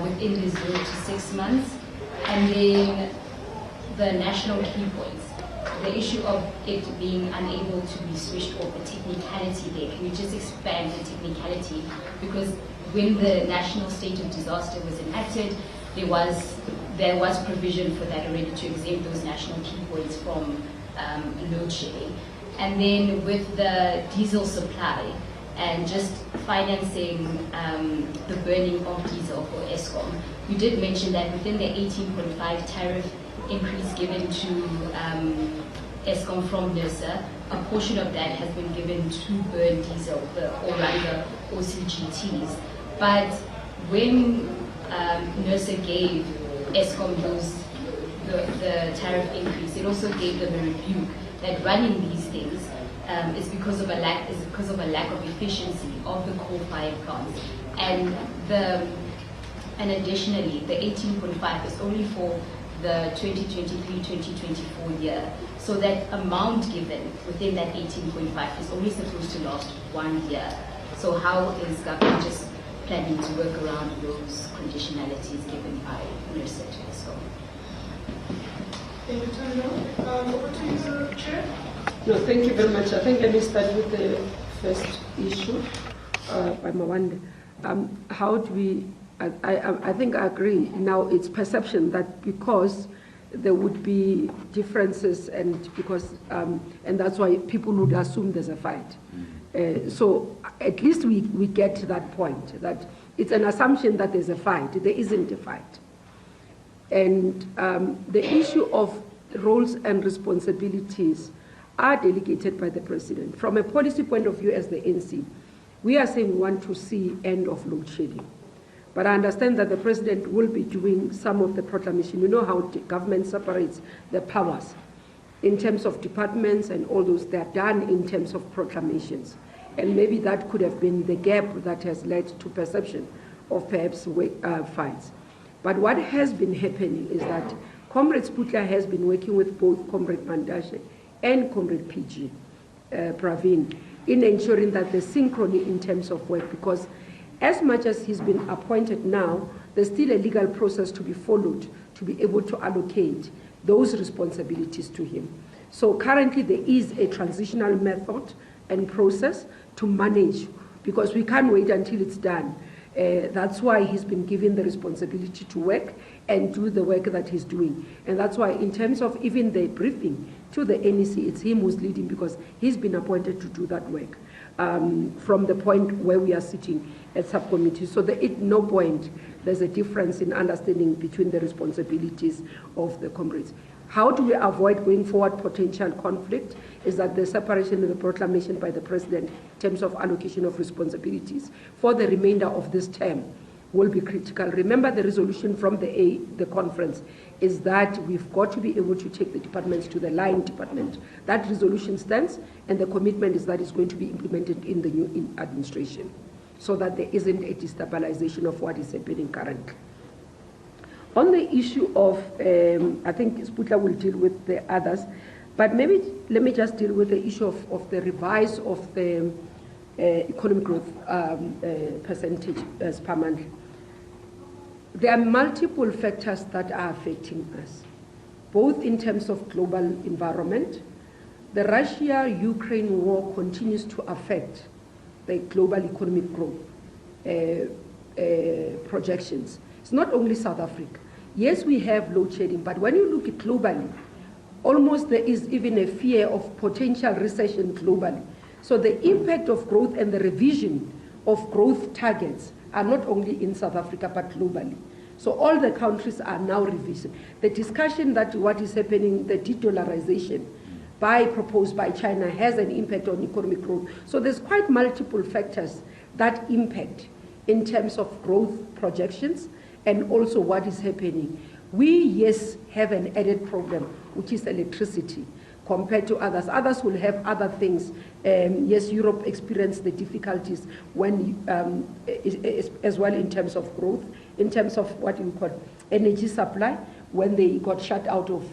within the 0 to 6 months? And then the national key points. The issue of it being unable to be switched off, a technicality there. Can you just expand the technicality? Because when the national state of disaster was enacted, there was provision for that already to exempt those national key points from load shedding. And then with the diesel supply and just financing the burning of diesel for Eskom, you did mention that within the 18.5 tariff increase given to Eskom from NERSA, a portion of that has been given to burn diesel, or rather OCGTs. But when NERSA gave Eskom the tariff increase, it also gave them a rebuke that running these things is because of a lack of efficiency of the coal-fired plants, and additionally the 18.5 is only for the 2023-2024 year. So that amount given within that 18.5 is only supposed to last 1 year. So how is government just planning to work around those conditionalities given by NERSA to Eskom? Thank you, Tando. Over to you, Chair. No, thank you very much. I think let me start with the first issue by Mawande. How do we, I think I agree. Now it's perception that because there would be differences and because, and that's why people would assume there's a fight. So at least we get to that point, that it's an assumption that there's a fight. There isn't a fight. And the issue of roles and responsibilities are delegated by the president. From a policy point of view as the ANC, we are saying we want to see end of load shedding. But I understand that the president will be doing some of the proclamation. You know how the government separates the powers in terms of departments and all those. They're done in terms of proclamations. And maybe that could have been the gap that has led to perception of perhaps fights. But what has been happening is that Comrade Sputla has been working with both Comrade Mandashe and Comrade PG Pravin in ensuring that there's synchrony in terms of work, because as much as he's been appointed now, there's still a legal process to be followed to be able to allocate those responsibilities to him. So currently there is a transitional method and process to manage, because we can't wait until it's done. That's why he's been given the responsibility to work and do the work that he's doing. And that's why in terms of even the briefing to the NEC, it's him who's leading, because he's been appointed to do that work from the point where we are sitting at subcommittee. So at no point there's a difference in understanding between the responsibilities of the comrades. How do we avoid going forward potential conflict is that the separation of the proclamation by the president in terms of allocation of responsibilities for the remainder of this term will be critical. Remember, the resolution from the conference is that we've got to be able to take the departments to the line department. That resolution stands, and the commitment is that it's going to be implemented in the new administration, so that there isn't a destabilization of what is happening currently. On the issue of, I think Sputla will deal with the others, but maybe let me just deal with the issue of the revise of the economic growth percentage as per month. There are multiple factors that are affecting us, both in terms of global environment. The Russia-Ukraine war continues to affect the global economic growth projections. It's not only South Africa. Yes, we have load shedding, but when you look at globally, almost there is even a fear of potential recession globally. So the impact of growth and the revision of growth targets are not only in South Africa, but globally. So all the countries are now revision. The discussion that what is happening, the de-dollarization proposed by China has an impact on economic growth. So there's quite multiple factors that impact in terms of growth projections and also what is happening. We, yes, have an added problem, which is electricity. compared to others. Others will have other things. Yes, Europe experienced the difficulties when, as well in terms of growth, in terms of what we call energy supply, when they got shut out of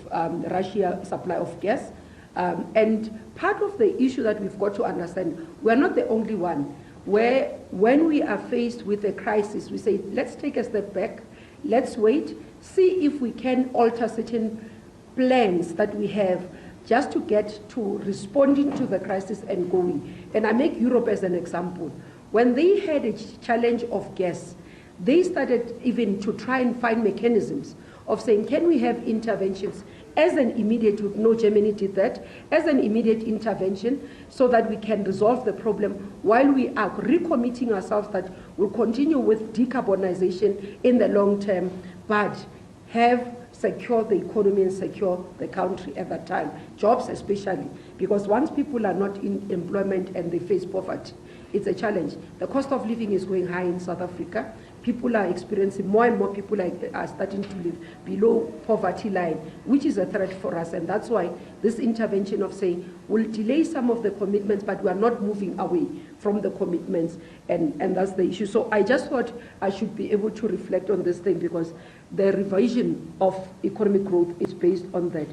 Russia supply of gas. And part of the issue that we've got to understand, we're not the only one, where when we are faced with a crisis, we say, let's take a step back, let's wait, see if we can alter certain plans that we have just to get to responding to the crisis and going. And I make Europe as an example. When they had a challenge of gas, they started even to try and find mechanisms of saying, can we have interventions as an immediate, you know, Germany did that, as an immediate intervention so that we can resolve the problem while we are recommitting ourselves that we'll continue with decarbonization in the long term, but have secure the economy and secure the country at that time, jobs especially, because once people are not in employment and they face poverty, it's a challenge. The cost of living is going high in South Africa. People are experiencing, more and more people are starting to live below poverty line, which is a threat for us. And that's why this intervention of saying, we'll delay some of the commitments, but we are not moving away from the commitments. And that's the issue. So I just thought I should be able to reflect on this thing because the revision of economic growth is based on that.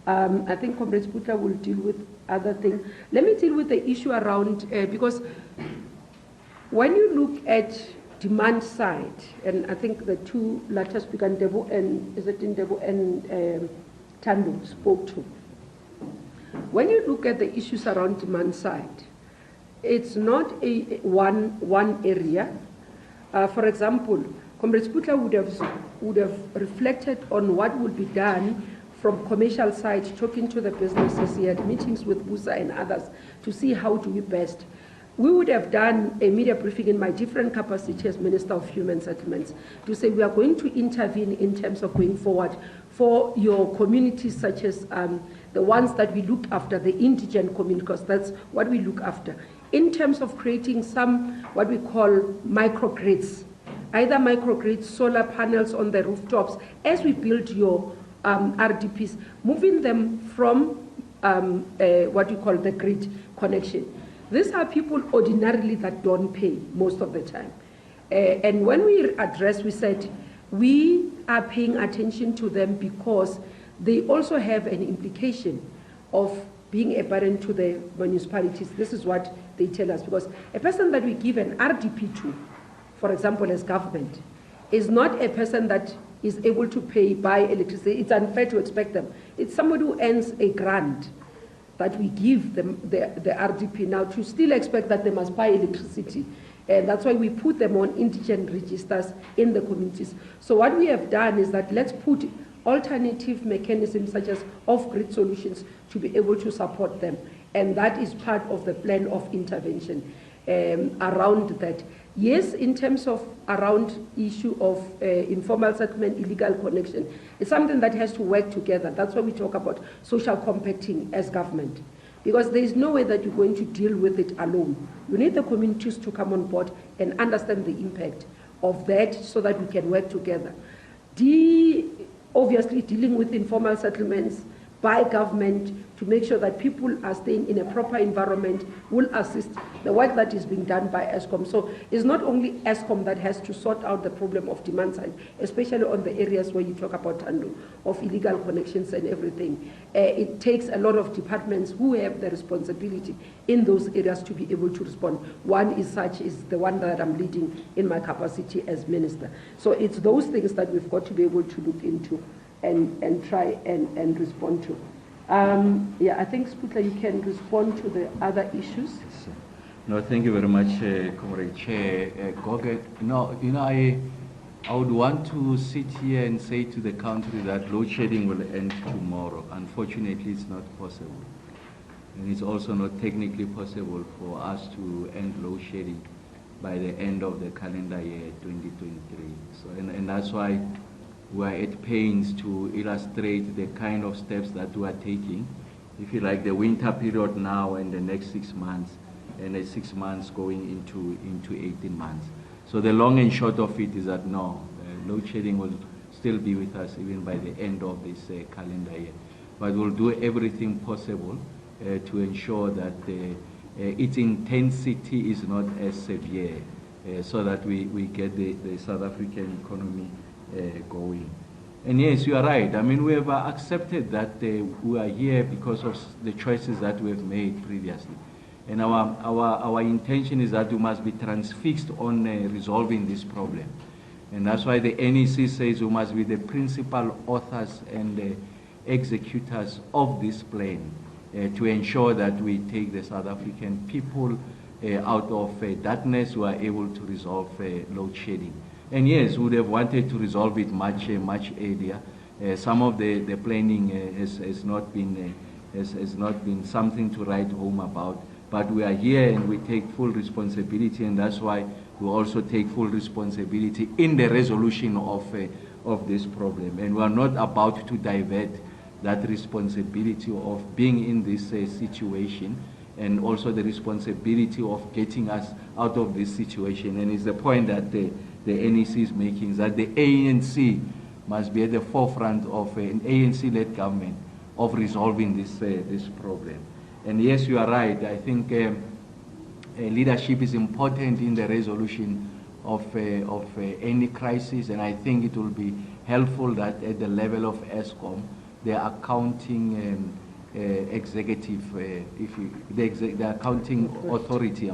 I think Comrade Sputla will deal with other things. Let me deal with the issue around, because when you look at demand side, and I think the two latter speakers, Ndebo and, is it Ndebo and Tando spoke to. When you look at the issues around demand side, it's not a one area. For example, Comrade Sputla would have reflected on what would be done from commercial side, talking to the businesses. He had meetings with BUSA and others to see how do we best. We would have done a media briefing in my different capacity as Minister of Human Settlements to say we are going to intervene in terms of going forward for your communities such as the ones that we look after, the indigent community, because that's what we look after. In terms of creating some, what we call microgrids, either microgrids, solar panels on the rooftops, as we build your RDPs, moving them from what you call the grid connection. These are people ordinarily that don't pay most of the time. And when we addressed, we said, we are paying attention to them because they also have an implication of being a burden to the municipalities. This is what they tell us, because a person that we give an RDP to, for example, as government, is not a person that is able to pay, buy electricity. It's unfair to expect them. It's somebody who earns a grant that we give them the RDP now to still expect that they must buy electricity. And that's why we put them on indigent registers in the communities. So what we have done is that let's put alternative mechanisms such as off-grid solutions to be able to support them. And that is part of the plan of intervention around that. Yes, in terms of around issue of informal settlement, illegal connection, it's something that has to work together. That's why we talk about social compacting as government. Because there is no way that you're going to deal with it alone. You need the communities to come on board and understand the impact of that so that we can work together. Obviously dealing with informal settlements by government to make sure that people are staying in a proper environment will assist the work that is being done by ESCOM. So it's not only ESCOM that has to sort out the problem of demand side, especially on the areas where you talk about Tando, of illegal connections and everything. It takes a lot of departments who have the responsibility in those areas to be able to respond. One is such is the one that I'm leading in my capacity as minister. So it's those things that we've got to be able to look into and try and respond to. Yeah, I think, Sputla, you can respond to the other issues. Yes. No, thank you very much, Comrade Chair. Goge, I would want to sit here and say to the country that load shedding will end tomorrow. Unfortunately, it's not possible. And it's also not technically possible for us to end load shedding by the end of the calendar year 2023. So, and that's why we are at pains to illustrate the kind of steps that we are taking. If you like, the winter period now and the next 6 months, and the 6 months going into 18 months. So the long and short of it is that no, load shedding will still be with us even by the end of this calendar year. but we'll do everything possible to ensure that its intensity is not as severe, so that we get the South African economy going. And yes, you are right. I mean, we have accepted that we are here because of the choices that we have made previously. And our intention is that we must be transfixed on resolving this problem. And that's why the NEC says we must be the principal authors and executors of this plan to ensure that we take the South African people out of darkness. We are able to resolve load shedding. And yes, we would have wanted to resolve it much earlier. Some of the planning has not been something to write home about. But we are here and we take full responsibility, and that's why we also take full responsibility in the resolution of this problem. And we are not about to divert that responsibility of being in this situation, and also the responsibility of getting us out of this situation. And it's the point that the NEC is making, is that the ANC must be at the forefront of an ANC-led government of resolving this problem. And yes, you are right. I think leadership is important in the resolution of any crisis, and I think it will be helpful that at the level of ESCOM, the accounting executive, the accounting authority,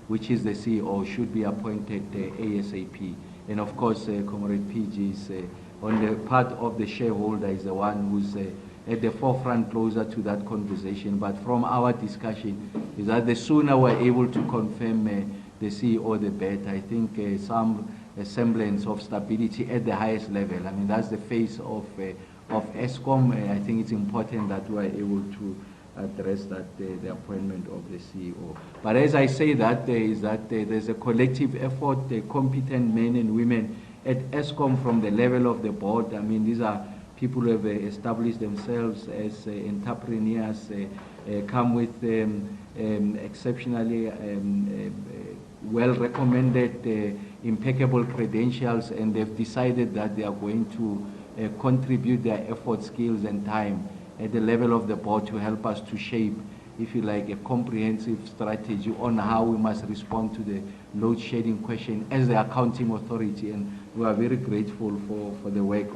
which is the CEO, should be appointed ASAP. And of course, Comrade PG is on the part of the shareholder, is the one who's at the forefront, closer to that conversation. But from our discussion, is that the sooner we're able to confirm the CEO, the better. I think some semblance of stability at the highest level. I mean, that's the face of ESCOM. I think it's important that we're able to address that the appointment of the CEO. But as I say that, there's a collective effort, the competent men and women at ESCOM from the level of the board. I mean, these are people who have established themselves as entrepreneurs, come with exceptionally well-recommended, impeccable credentials, and they've decided that they are going to contribute their effort, skills, and time at the level of the board to help us to shape, if you like, a comprehensive strategy on how we must respond to the load shedding question as the accounting authority. And we are very grateful for the work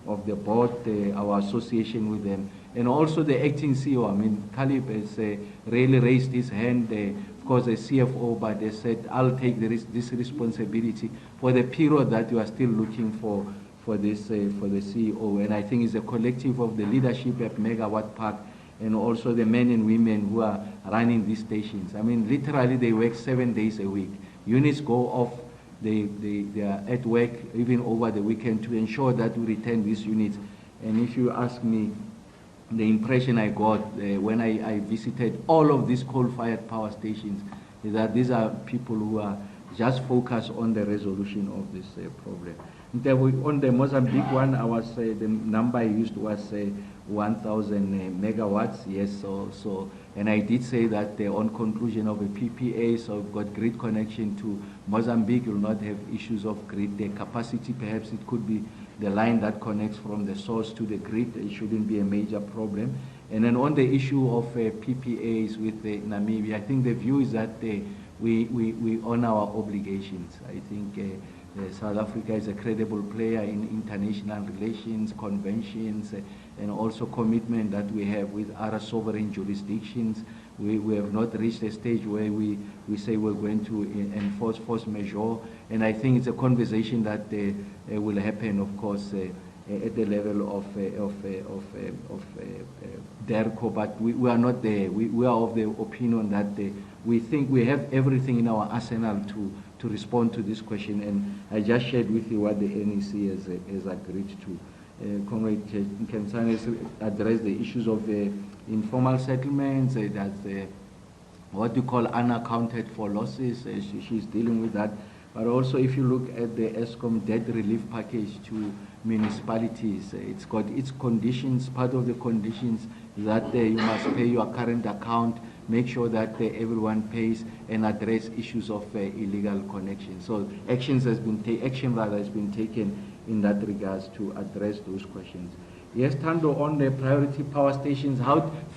of the board, our association with them, and also the acting CEO. I mean, Caleb has really raised his hand, of course, as CFO, but they said, I'll take this responsibility for the period that you are still looking for this, for the CEO. And I think it's a collective of the leadership at Megawatt Park, and also the men and women who are running these stations. I mean, literally, they work 7 days a week. Units go off. They are at work even over the weekend to ensure that we return these units. And if you ask me, the impression I got when I visited all of these coal-fired power stations is that these are people who are just focused on the resolution of this problem. On the Mozambique one, the number I used was 1,000 megawatts. Yes, so and I did say that on conclusion of a PPA, so we've got grid connection to Mozambique, will not have issues of grid capacity. Perhaps it could be the line that connects from the source to the grid. It shouldn't be a major problem. And then on the issue of PPAs with Namibia, I think the view is that we honor our obligations. I think South Africa is a credible player in international relations, conventions, and also commitment that we have with other sovereign jurisdictions. We have not reached a stage where we say we're going to enforce force majeure. And I think it's a conversation that will happen, of course, at the level of DERCO, but we are not there. We are of the opinion that we think we have everything in our arsenal to respond to this question, and I just shared with you what the NEC has agreed to. Comrade Nkemsane has addressed the issues of informal settlements, that's what you call unaccounted for losses. She's dealing with that. But also, if you look at the ESCOM debt relief package to municipalities, it's got its conditions. Part of the conditions is that you must pay your current account, make sure that everyone pays, and address issues of illegal connection. So action has been taken in that regards to address those questions. Yes, Tando, on the priority power stations,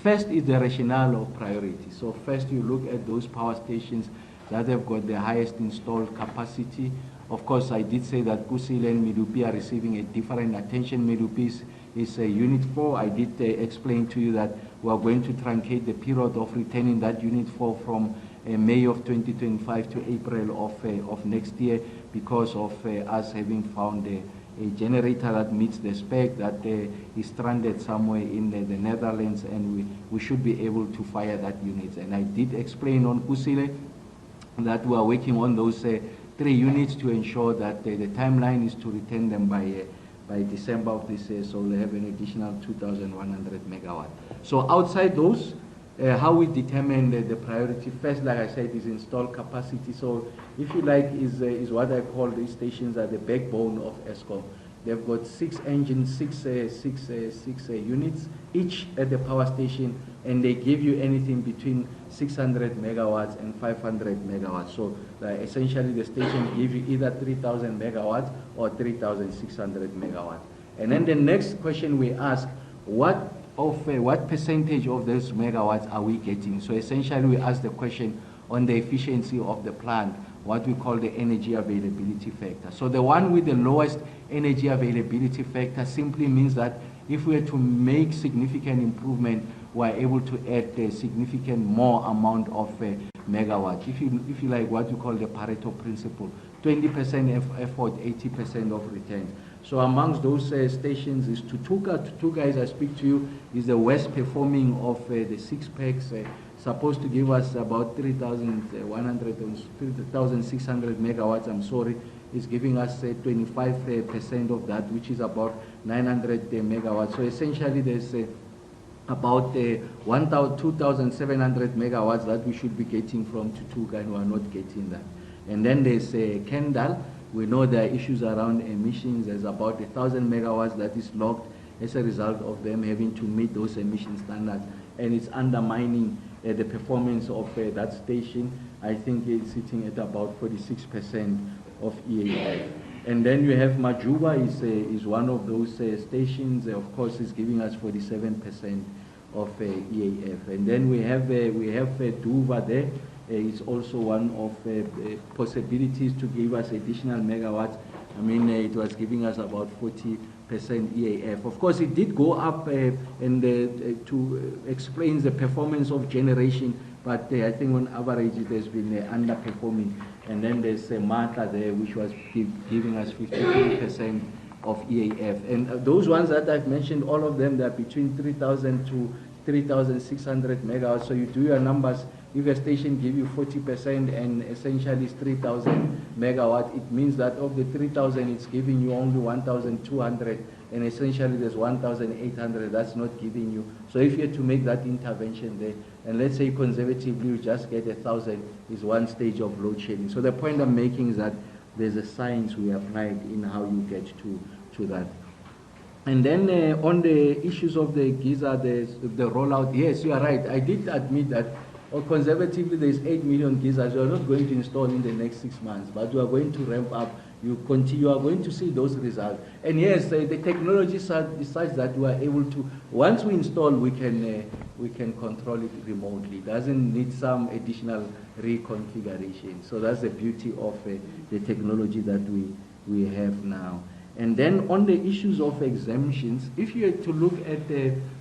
first is the rationale of priority. So first you look at those power stations that have got the highest installed capacity. Of course, I did say that Kusile and Medupi are receiving a different attention. Medupi is Unit 4. I did explain to you that we are going to truncate the period of returning that Unit 4 from May of 2025 to April of next year because of us having found a generator that meets the spec that is stranded somewhere in the Netherlands, and we should be able to fire that unit. And I did explain on Kusile that we are working on those 3 units to ensure that the timeline is to return them by December of this year, so they have an additional 2,100 megawatts. So outside those, how we determine the priority, first, like I said, is installed capacity. So if you like, is what I call these stations are the backbone of ESCOM. They've got 6 engines, six units, each at the power station, and they give you anything between 600 megawatts and 500 megawatts. So essentially the station gives you either 3,000 megawatts or 3,600 megawatts. And then the next question we ask, what percentage of those megawatts are we getting? So essentially we ask the question on the efficiency of the plant, what we call the energy availability factor. So the one with the lowest energy availability factor simply means that if we are to make significant improvement, we are able to add a significant more amount of megawatts. If you like what you call the Pareto principle, 20% effort, 80% of returns. So amongst those stations is Tutuka. Tutuka, as I speak to you, is the worst performing of the 6 packs, supposed to give us about 3,600 megawatts. I'm sorry, is giving us 25% of that, which is about 900 megawatts. So essentially there's about 2,700 megawatts that we should be getting from Tutuka, and we are not getting that. And then there's Kendal. We know there are issues around emissions. There's about 1,000 megawatts that is locked as a result of them having to meet those emission standards, and it's undermining the performance of that station. I think it's sitting at about 46% of EAF. And then you have Majuba is one of those stations. Of course, is giving us 47% of EAF. And then we have Duva there. It's also one of possibilities to give us additional megawatts. I mean, it was giving us about 40% EAF. Of course, it did go up and to explain the performance of generation, but I think on average it has been underperforming. And then there's Mata there, which was giving us 53% of EAF. And those ones that I've mentioned, all of them, they're between 3,000 to 3,600 megawatts. So you do your numbers. If a station gives you 40% and essentially it's 3,000 megawatts, it means that of the 3,000, it's giving you only 1,200, and essentially there's 1,800 that's not giving you. So if you had to make that intervention there, and let's say conservatively you just get 1,000, is one stage of load shedding. So the point I'm making is that there's a science we applied in how you get to that. And then on the issues of the Giza, the rollout, yes, you are right. I did admit that conservatively there's 8 million Gizas. We are not going to install in the next 6 months, but we are going to ramp up. You are going to see those results. And yes, the technology is such that we are able to, once we install, we can control it remotely. It doesn't need some additional reconfiguration. So that's the beauty of the technology that we have now. And then on the issues of exemptions, if you had to look at,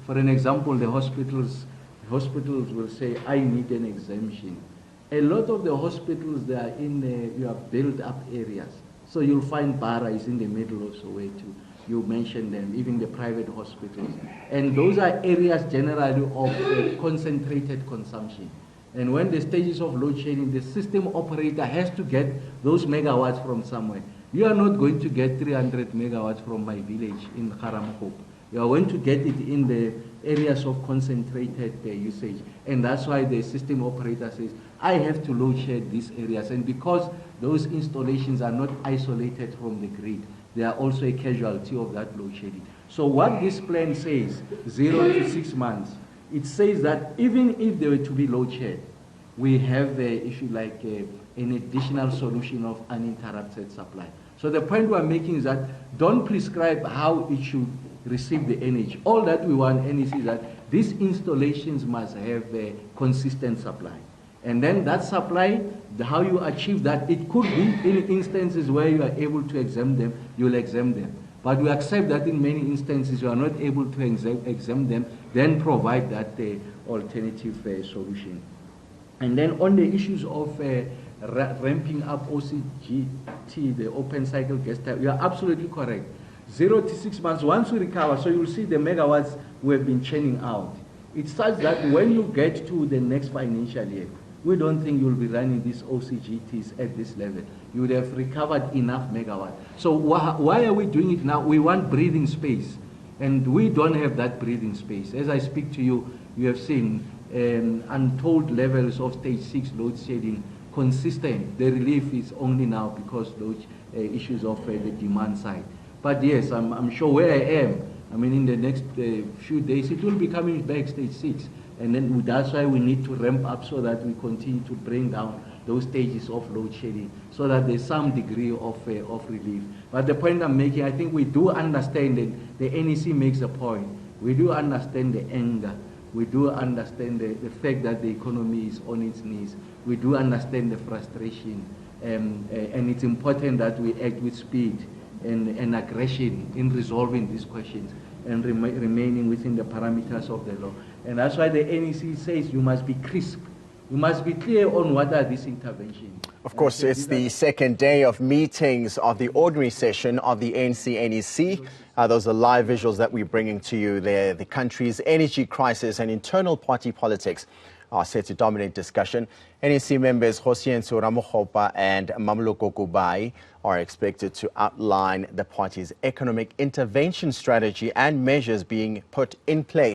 for an example, the hospitals will say, I need an exemption. A lot of the hospitals, they are in you have built up areas. So you'll find Bara is in the middle of Soweto. You mentioned them, even the private hospitals. And those are areas generally of concentrated consumption. And when the stages of load shedding, the system operator has to get those megawatts from somewhere. You are not going to get 300 megawatts from my village in Haramkop. You are going to get it in the areas of concentrated usage. And that's why the system operator says, I have to load shed these areas. And because those installations are not isolated from the grid, they are also a casualty of that load shedding. So what this plan says, 0 to 6 months, it says that even if they were to be load shed, we have, if you like, an additional solution of uninterrupted supply. So the point we're making is that don't prescribe how it should receive the energy. All that we want NEC is that these installations must have a consistent supply. And then that supply, how you achieve that, it could be in instances where you are able to exempt them, you will exempt them. But we accept that in many instances you are not able to exempt them, then provide that alternative solution. And then on the issues of ramping up OCGT, the open cycle gas type, you are absolutely correct. 0 to 6 months, once we recover, so you'll see the megawatts we have been churning out. It's such that when you get to the next financial year, we don't think you'll be running these OCGTs at this level. You would have recovered enough megawatts. So why are we doing it now? We want breathing space, and we don't have that breathing space. As I speak to you, you have seen untold levels of stage 6 load shedding consistent. The relief is only now because those issues of the demand side. But yes, I'm sure where I am, I mean, in the next few days, it will be coming back stage 6. And then that's why we need to ramp up so that we continue to bring down those stages of load shedding so that there's some degree of relief. But the point I'm making, I think we do understand that the NEC makes a point. We do understand the anger. We do understand the fact that the economy is on its knees. We do understand the frustration. And it's important that we act with speed and aggression in resolving these questions and remaining within the parameters of the law. And that's why the NEC says you must be crisp. You must be clear on what are these interventions. Of course, it's the second day of meetings of the ordinary session of the ANC NEC. Those are live visuals that we're bringing to you there. The country's energy crisis and internal party politics are set to dominate discussion. NEC members Kgosientsho Ramokgopa and Mamoloko Kubai are expected to outline the party's economic intervention strategy and measures being put in place